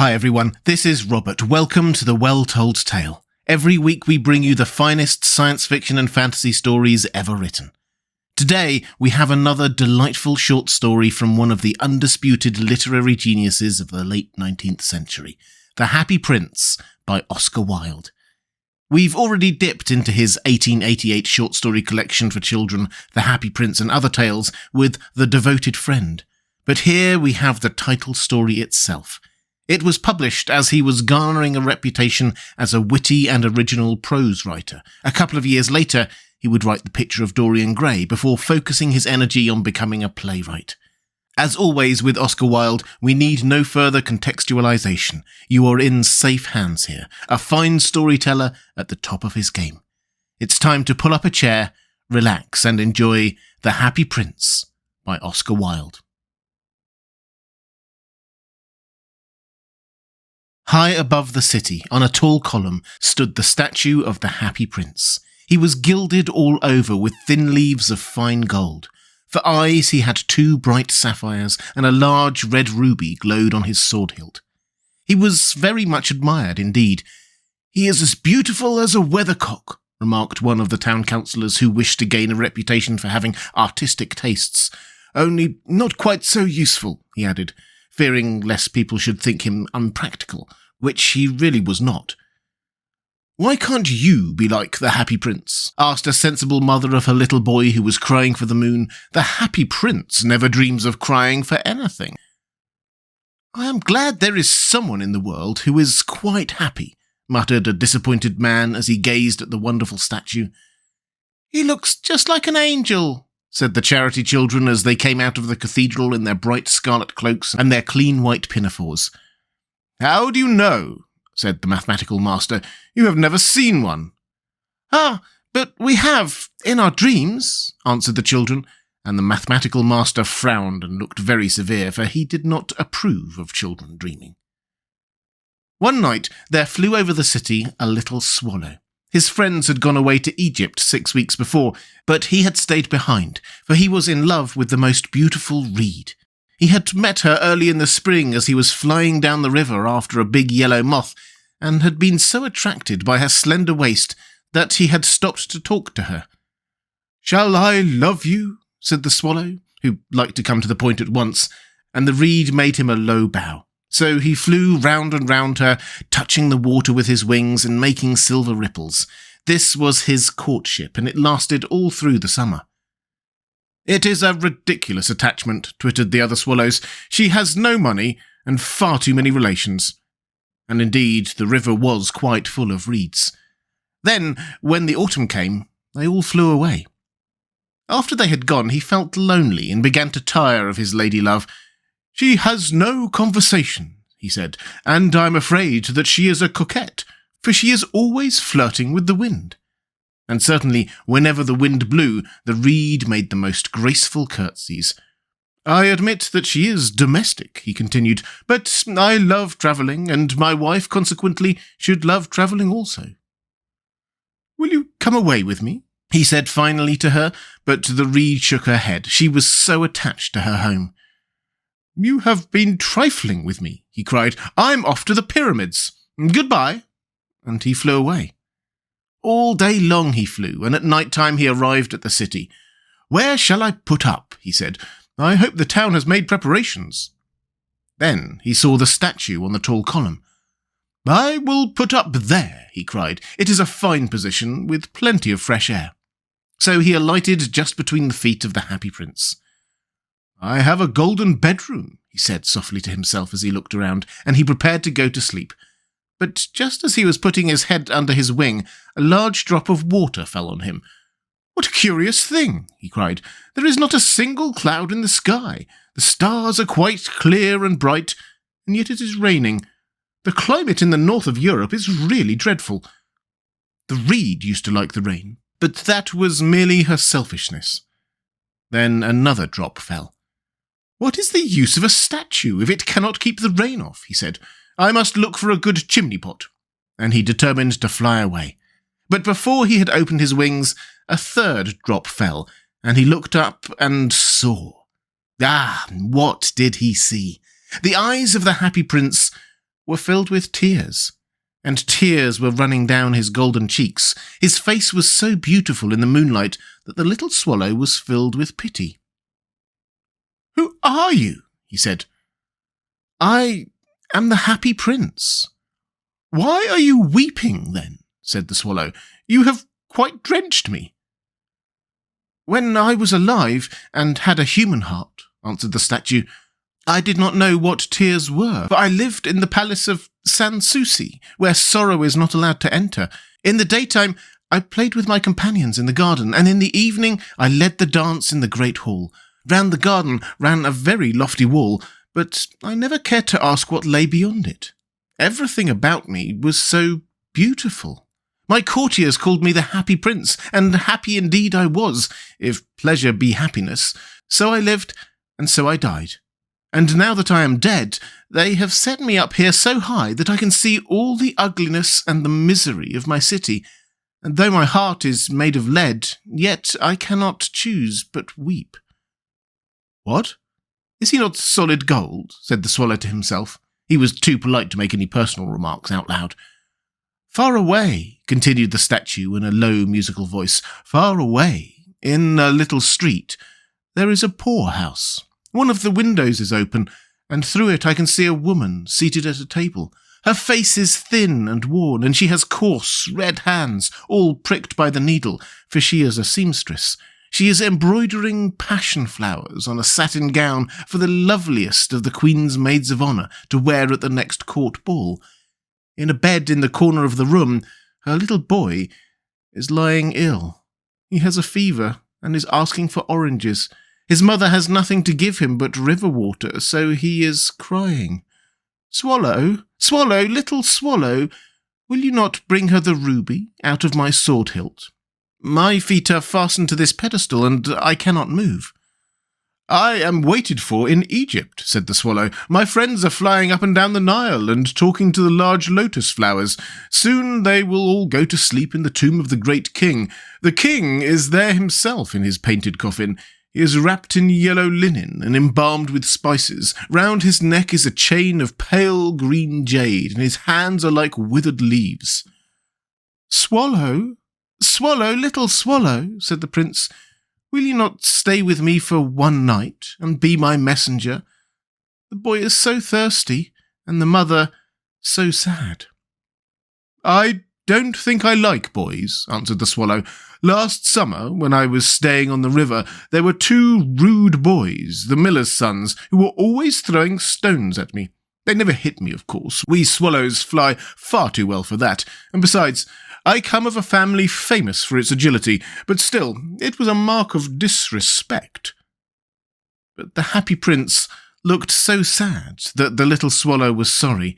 Hi everyone, this is Robert. Welcome to The Well-Told Tale. Every week we bring you the finest science fiction and fantasy stories ever written. Today we have another delightful short story from one of the undisputed literary geniuses of the late 19th century, The Happy Prince by Oscar Wilde. We've already dipped into his 1888 short story collection for children, The Happy Prince and Other Tales, with The Devoted Friend. But here we have the title story itself. It was published as he was garnering a reputation as a witty and original prose writer. A couple of years later, he would write The Picture of Dorian Gray before focusing his energy on becoming a playwright. As always with Oscar Wilde, we need no further contextualization. You are in safe hands here, a fine storyteller at the top of his game. It's time to pull up a chair, relax, and enjoy The Happy Prince by Oscar Wilde. High above the city, on a tall column, stood the statue of the Happy Prince. He was gilded all over with thin leaves of fine gold. For eyes he had 2 bright sapphires, and a large red ruby glowed on his sword hilt. He was very much admired indeed. "He is as beautiful as a weathercock," remarked one of the town councillors who wished to gain a reputation for having artistic tastes. "Only not quite so useful," he added, fearing lest people should think him unpractical, which he really was not. "Why can't you be like the Happy Prince?" asked a sensible mother of her little boy who was crying for the moon. "The Happy Prince never dreams of crying for anything." "I am glad there is someone in the world who is quite happy," muttered a disappointed man as he gazed at the wonderful statue. "He looks just like an angel," said the charity children as they came out of the cathedral in their bright scarlet cloaks and their clean white pinafores. "How do you know?" said the mathematical master. "You have never seen one." "Ah, but we have, in our dreams," answered the children, and the mathematical master frowned and looked very severe, for he did not approve of children dreaming. One night there flew over the city a little swallow. His friends had gone away to Egypt 6 weeks before, but he had stayed behind, for he was in love with the most beautiful reed. He had met her early in the spring as he was flying down the river after a big yellow moth, and had been so attracted by her slender waist that he had stopped to talk to her. "Shall I love you?" said the swallow, who liked to come to the point at once, and the reed made him a low bow. So he flew round and round her, touching the water with his wings and making silver ripples. This was his courtship, and it lasted all through the summer. "It is a ridiculous attachment," twittered the other swallows. "She has no money and far too many relations." And indeed, the river was quite full of reeds. Then, when the autumn came, they all flew away. After they had gone, he felt lonely and began to tire of his lady-love. "She has no conversation," he said, "and I'm afraid that she is a coquette, for she is always flirting with the wind." And certainly, whenever the wind blew, the reed made the most graceful curtsies. "I admit that she is domestic," he continued, "but I love travelling, and my wife, consequently, should love travelling also." "Will you come away with me?" he said finally to her, but the reed shook her head. She was so attached to her home. "You have been trifling with me," he cried. "I'm off to the pyramids. Goodbye." And he flew away. All day long he flew, and at night time he arrived at the city. "Where shall I put up?" he said. "I hope the town has made preparations." Then he saw the statue on the tall column. "I will put up there," he cried. "It is a fine position, with plenty of fresh air." So he alighted just between the feet of the Happy Prince. "I have a golden bedroom," he said softly to himself as he looked around, and he prepared to go to sleep. But just as he was putting his head under his wing, a large drop of water fell on him. "What a curious thing!" he cried. "There is not a single cloud in the sky. The stars are quite clear and bright, and yet it is raining. The climate in the north of Europe is really dreadful." The reed used to like the rain, but that was merely her selfishness. Then another drop fell. "What is the use of a statue if it cannot keep the rain off?" he said. "I must look for a good chimney pot." And he determined to fly away. But before he had opened his wings, a third drop fell, and he looked up and saw. Ah, what did he see? The eyes of the Happy Prince were filled with tears, and tears were running down his golden cheeks. His face was so beautiful in the moonlight that the little swallow was filled with pity. "Who are you?" he said. "I am the happy prince." "Why are you weeping, then?" said the swallow. "You have quite drenched me." "When I was alive and had a human heart," answered the statue, "I did not know what tears were, for I lived in the palace of Sanssouci, where sorrow is not allowed to enter. In the daytime, I played with my companions in the garden, and in the evening I led the dance in the great hall. Round the garden ran a very lofty wall, but I never cared to ask what lay beyond it. Everything about me was so beautiful. My courtiers called me the happy prince, and happy indeed I was, if pleasure be happiness. So I lived, and so I died. And now that I am dead, they have set me up here so high that I can see all the ugliness and the misery of my city. And though my heart is made of lead, yet I cannot choose but weep." "What? Is he not solid gold?" said the swallow to himself. He was too polite to make any personal remarks out loud. "Far away," continued the statue in a low musical voice, "far away, in a little street, there is a poorhouse. One of the windows is open, and through it I can see a woman seated at a table. Her face is thin and worn, and she has coarse, red hands, all pricked by the needle, for she is a seamstress. She is embroidering passion flowers on a satin gown for the loveliest of the Queen's maids of honour to wear at the next court ball. In a bed in the corner of the room, her little boy is lying ill. He has a fever and is asking for oranges. His mother has nothing to give him but river water, so he is crying. Swallow, swallow, little swallow, will you not bring her the ruby out of my sword hilt? My feet are fastened to this pedestal, and I cannot move." "I am waited for in Egypt," said the swallow. "My friends are flying up and down the Nile and talking to the large lotus flowers. Soon they will all go to sleep in the tomb of the great king. The king is there himself in his painted coffin. He is wrapped in yellow linen and embalmed with spices. Round his neck is a chain of pale green jade, and his hands are like withered leaves." "Swallow, swallow, little swallow," said the prince, "will you not stay with me for one night and be my messenger? The boy is so thirsty, and the mother so sad." "I don't think I like boys," answered the swallow. "Last summer, when I was staying on the river, there were 2 rude boys, the miller's sons, who were always throwing stones at me. They never hit me, of course. We swallows fly far too well for that, and besides, I come of a family famous for its agility, but still, it was a mark of disrespect." But the happy prince looked so sad that the little swallow was sorry.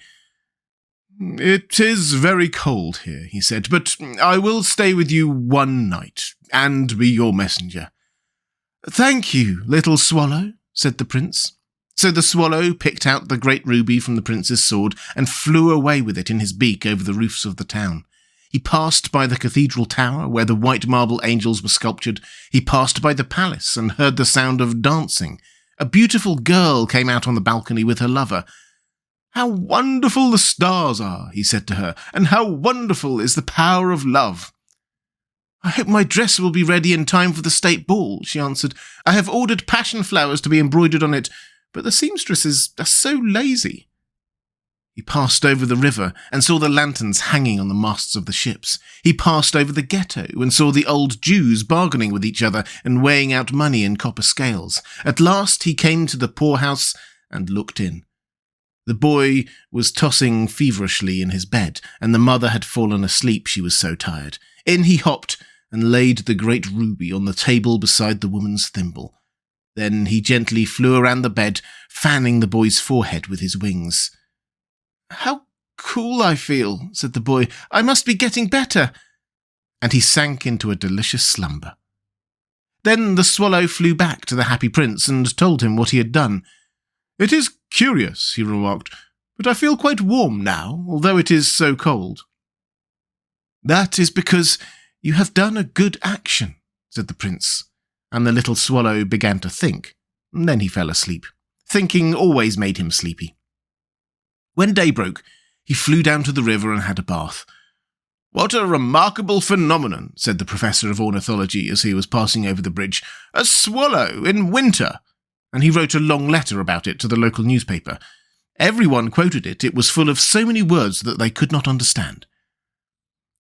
"It is very cold here," he said, "but I will stay with you one night, and be your messenger." "Thank you, little swallow," said the prince. So the swallow picked out the great ruby from the prince's sword and flew away with it in his beak over the roofs of the town. He passed by the cathedral tower, where the white marble angels were sculptured. He passed by the palace and heard the sound of dancing. A beautiful girl came out on the balcony with her lover. "How wonderful the stars are," he said to her, "and how wonderful is the power of love." "I hope my dress will be ready in time for the state ball," she answered. "I have ordered passion flowers to be embroidered on it, but the seamstresses are so lazy." He passed over the river and saw the lanterns hanging on the masts of the ships. He passed over the ghetto and saw the old Jews bargaining with each other and weighing out money in copper scales. At last he came to the poorhouse and looked in. The boy was tossing feverishly in his bed, and the mother had fallen asleep, she was so tired. In he hopped and laid the great ruby on the table beside the woman's thimble. Then he gently flew around the bed, fanning the boy's forehead with his wings. "How cool I feel," said the boy. "I must be getting better." And he sank into a delicious slumber. Then the swallow flew back to the happy prince and told him what he had done. "It is curious," he remarked, "but I feel quite warm now, although it is so cold." "That is because you have done a good action," said the prince, and the little swallow began to think. Then he fell asleep. Thinking always made him sleepy. When day broke, He flew down to the river and had a bath. "What a remarkable phenomenon," said the professor of ornithology as he was passing over the bridge. "A swallow in winter." And he wrote a long letter about it to the local newspaper. Everyone quoted it. It was full of so many words that they could not understand.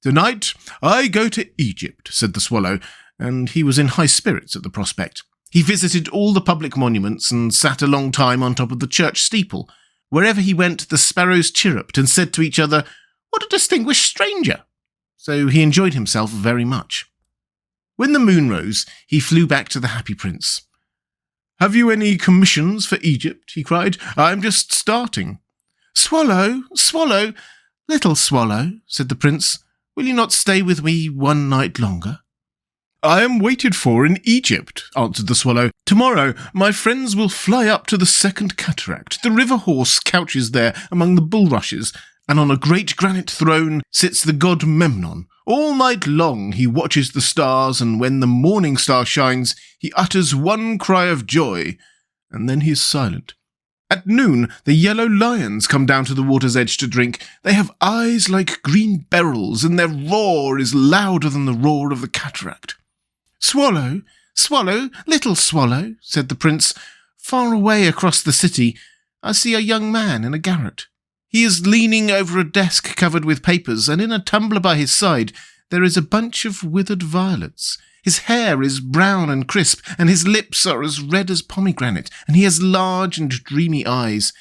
"Tonight I go to Egypt," said the swallow, and he was in high spirits at the prospect. He visited all the public monuments and sat a long time on top of the church steeple. Wherever he went, the sparrows chirruped and said to each other, "What a distinguished stranger!" So he enjoyed himself very much. When the moon rose, he flew back to the Happy Prince. "Have you any commissions for Egypt?" he cried. "I'm just starting." "Swallow, swallow, little swallow," said the prince, "will you not stay with me one night longer?" "I am waited for in Egypt," answered the swallow. "Tomorrow my friends will fly up to the second cataract. The river horse couches there among the bulrushes, and on a great granite throne sits the god Memnon. All night long he watches the stars, and when the morning star shines, he utters one cry of joy, and then he is silent. At noon, the yellow lions come down to the water's edge to drink. They have eyes like green beryls, and their roar is louder than the roar of the cataract." "Swallow, swallow, little swallow," said the prince. "Far away across the city, I see a young man in a garret. He is leaning over a desk covered with papers, and in a tumbler by his side there is a bunch of withered violets. His hair is brown and crisp, and his lips are as red as pomegranate, and he has large and dreamy eyes.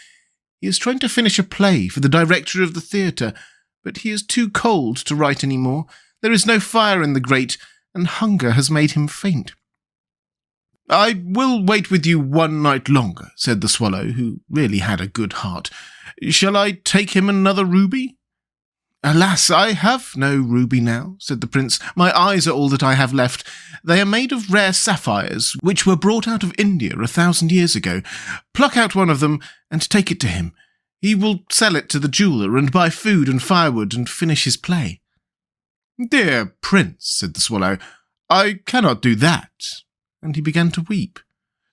He is trying to finish a play for the director of the theatre, but he is too cold to write any more. There is no fire in the grate, and hunger has made him faint." "I will wait with you one night longer," said the swallow, who really had a good heart. "Shall I take him another ruby?" "Alas, I have no ruby now," said the prince. "My eyes are all that I have left. They are made of rare sapphires, which were brought out of India 1,000 years ago. Pluck out one of them and take it to him. He will sell it to the jeweller and buy food and firewood and finish his play." "Dear prince," said the swallow, "I cannot do that." And he began to weep.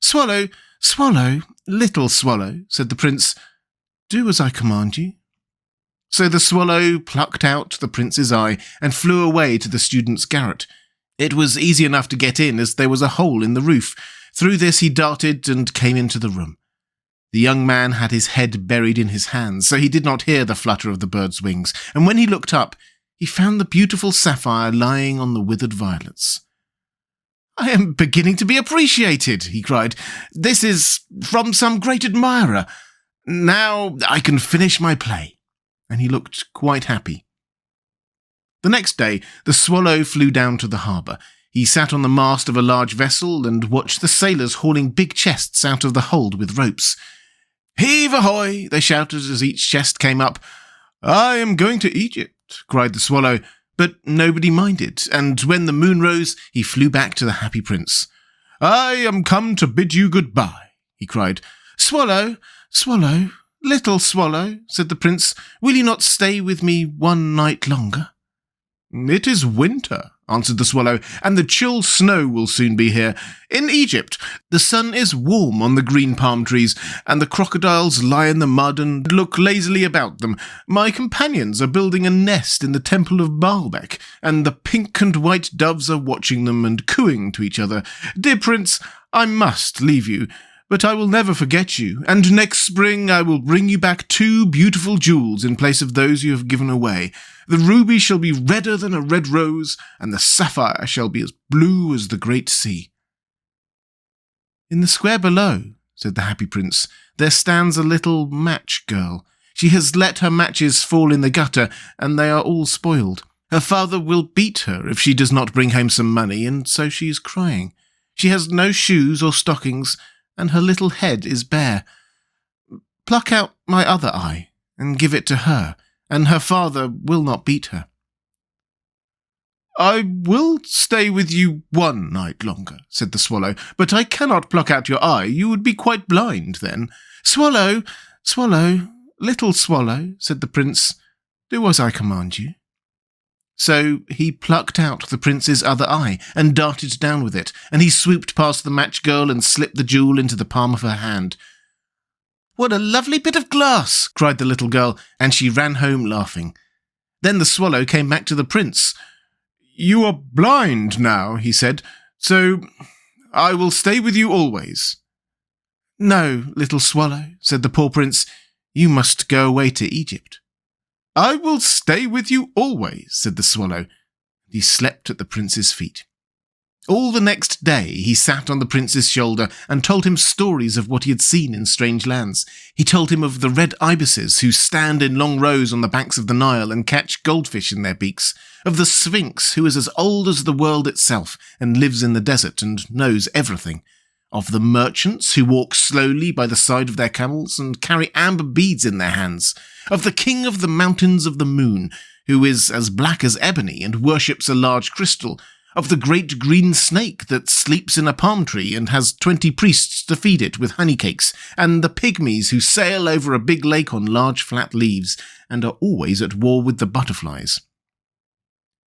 "Swallow, swallow, little swallow," said the prince, "do as I command you." So the swallow plucked out the prince's eye and flew away to the student's garret. It was easy enough to get in, as there was a hole in the roof. Through this he darted and came into the room. The young man had his head buried in his hands, so he did not hear the flutter of the bird's wings, and when he looked up, he found the beautiful sapphire lying on the withered violets. "I am beginning to be appreciated," he cried. "This is from some great admirer. Now I can finish my play." And he looked quite happy. The next day, the swallow flew down to the harbour. He sat on the mast of a large vessel and watched the sailors hauling big chests out of the hold with ropes. "Heave ahoy!" they shouted as each chest came up. "I am going to Egypt," cried the swallow, but nobody minded, and when the moon rose, he flew back to the Happy Prince. "I am come to bid you goodbye," he cried. "Swallow, swallow, little swallow," said the prince, "will you not stay with me one night longer?" "It is winter," answered the swallow, "and the chill snow will soon be here. In Egypt, the sun is warm on the green palm trees, and the crocodiles lie in the mud and look lazily about them. My companions are building a nest in the temple of Baalbec, and the pink and white doves are watching them and cooing to each other. Dear prince, I must leave you, but I will never forget you, and next spring I will bring you back 2 beautiful jewels in place of those you have given away. The ruby shall be redder than a red rose, and the sapphire shall be as blue as the great sea." "In the square below," said the Happy Prince, "there stands a little match girl. She has let her matches fall in the gutter, and they are all spoiled. Her father will beat her if she does not bring home some money, and so she is crying. She has no shoes or stockings, and her little head is bare. Pluck out my other eye, and give it to her, and her father will not beat her." "I will stay with you one night longer," said the swallow, "but I cannot pluck out your eye. You would be quite blind then." "Swallow, swallow, little swallow," said the prince, "do as I command you." So he plucked out the prince's other eye and darted down with it, and he swooped past the match girl and slipped the jewel into the palm of her hand. what a lovely bit of glass!" cried the little girl, and she ran home laughing. Then the swallow came back to the prince. "You are blind now," he said, "so I will stay with you always." "No, little swallow," said the poor prince, "you must go away to Egypt." "I will stay with you always," said the swallow. He slept at the prince's feet. All the next day he sat on the prince's shoulder and told him stories of what he had seen in strange lands. He told him of the red ibises who stand in long rows on the banks of the Nile and catch goldfish in their beaks, of the Sphinx who is as old as the world itself and lives in the desert and knows everything, of the merchants who walk slowly by the side of their camels and carry amber beads in their hands, of the king of the mountains of the moon, who is as black as ebony and worships a large crystal, of the great green snake that sleeps in a palm tree and has 20 priests to feed it with honey cakes, and the pygmies who sail over a big lake on large flat leaves and are always at war with the butterflies.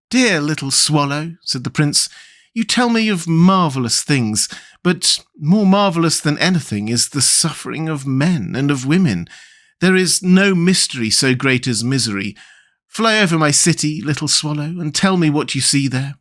"Dear little swallow," said the prince, "you tell me of marvellous things, but more marvellous than anything is the suffering of men and of women. There is no mystery so great as misery. Fly over my city, little swallow, and tell me what you see there."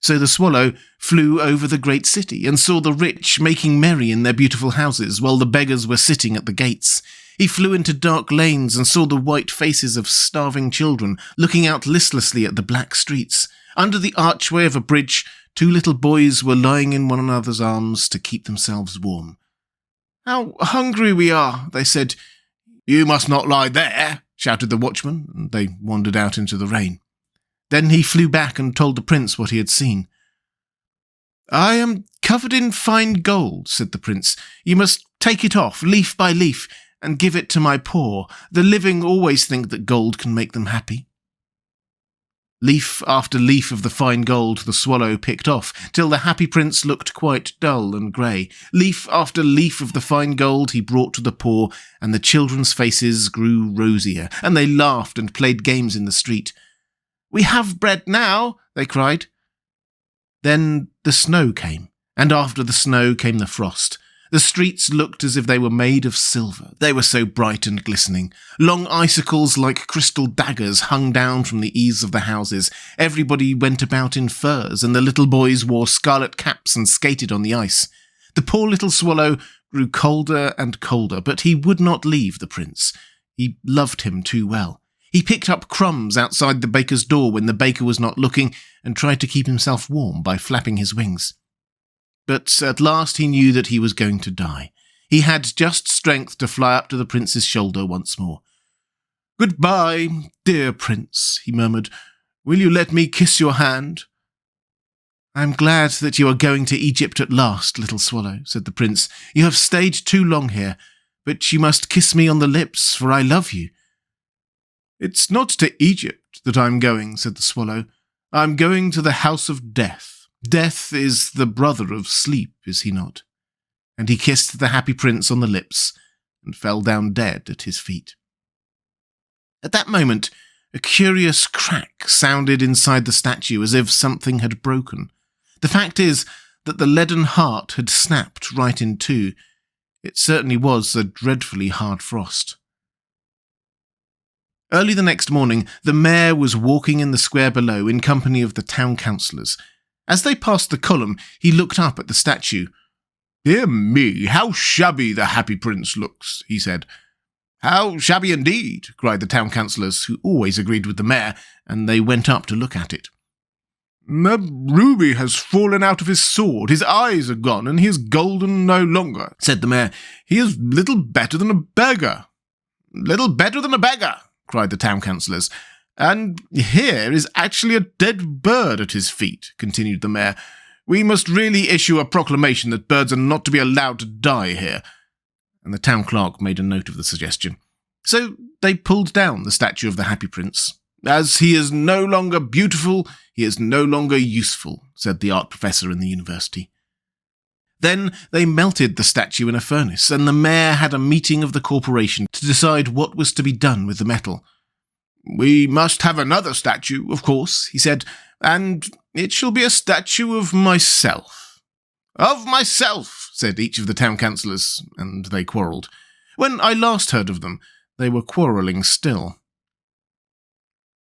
So the swallow flew over the great city and saw the rich making merry in their beautiful houses while the beggars were sitting at the gates. He flew into dark lanes and saw the white faces of starving children looking out listlessly at the black streets. Under the archway of a bridge, 2 little boys were lying in one another's arms to keep themselves warm. "How hungry we are," they said. "You must not lie there," shouted the watchman, and they wandered out into the rain. Then he flew back and told the prince what he had seen. "I am covered in fine gold," said the prince. "You must take it off, leaf by leaf, and give it to my poor. The living always think that gold can make them happy." Leaf after leaf of the fine gold the swallow picked off, till the happy prince looked quite dull and grey. Leaf after leaf of the fine gold he brought to the poor, and the children's faces grew rosier, and they laughed and played games in the street. "We have bread now," they cried. Then the snow came, and after the snow came the frost. The streets looked as if they were made of silver. They were so bright and glistening. Long icicles like crystal daggers hung down from the eaves of the houses. Everybody went about in furs, and the little boys wore scarlet caps and skated on the ice. The poor little swallow grew colder and colder, but he would not leave the prince. He loved him too well. He picked up crumbs outside the baker's door when the baker was not looking and tried to keep himself warm by flapping his wings. But at last he knew that he was going to die. He had just strength to fly up to the prince's shoulder once more. "Goodbye, dear prince," he murmured. "Will you let me kiss your hand?" "I am glad that you are going to Egypt at last, little swallow," said the prince. "You have stayed too long here, but you must kiss me on the lips, for I love you." "It's not to Egypt that I'm going," said the swallow. "I'm going to the house of death. Death is the brother of sleep, is he not?" And he kissed the happy prince on the lips and fell down dead at his feet. At that moment, a curious crack sounded inside the statue as if something had broken. The fact is that the leaden heart had snapped right in two. It certainly was a dreadfully hard frost. Early the next morning, the mayor was walking in the square below in company of the town councillors. As they passed the column, he looked up at the statue. "Dear me, how shabby the happy prince looks," he said. "How shabby indeed," cried the town councillors, who always agreed with the mayor, and they went up to look at it. "The ruby has fallen out of his sword, his eyes are gone, and he is golden no longer," said the mayor. "He is little better than a beggar." "Little better than a beggar," cried the town councillors. "And here is actually a dead bird at his feet," continued the mayor. "We must really issue a proclamation that birds are not to be allowed to die here." And the town clerk made a note of the suggestion. So they pulled down the statue of the happy prince. "As he is no longer beautiful, he is no longer useful," said the art professor in the university. Then they melted the statue in a furnace, and the mayor had a meeting of the corporation to decide what was to be done with the metal. "We must have another statue, of course," he said, "and it shall be a statue of myself." "Of myself," said each of the town councillors, and they quarrelled. When I last heard of them, they were quarrelling still."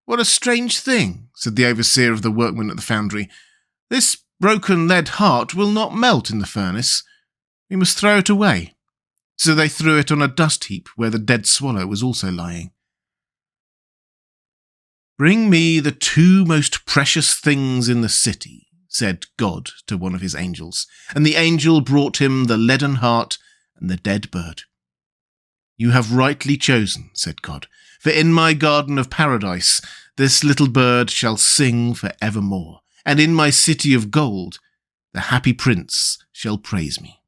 "What a strange thing," said the overseer of the workmen at the foundry. "This broken lead heart will not melt in the furnace. We must throw it away." So they threw it on a dust heap where the dead swallow was also lying. "Bring me the two most precious things in the city," said God to one of his angels, and the angel brought him the leaden heart and the dead bird. "You have rightly chosen," said God, "for in my garden of paradise this little bird shall sing for evermore, and in my city of gold the happy prince shall praise me."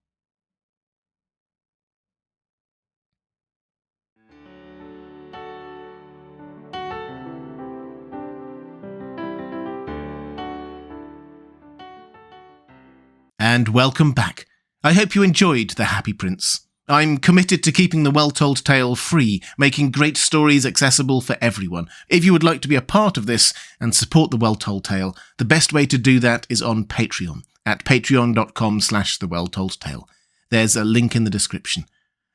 And welcome back. I hope you enjoyed The Happy Prince. I'm committed to keeping the well-told tale free, making great stories accessible for everyone. If you would like to be a part of this and support the well-told tale, the best way to do that is on Patreon, at patreon.com/thewelltoldtale. There's a link in the description.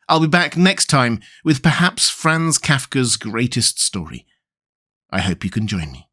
I'll be back next time with perhaps Franz Kafka's greatest story. I hope you can join me.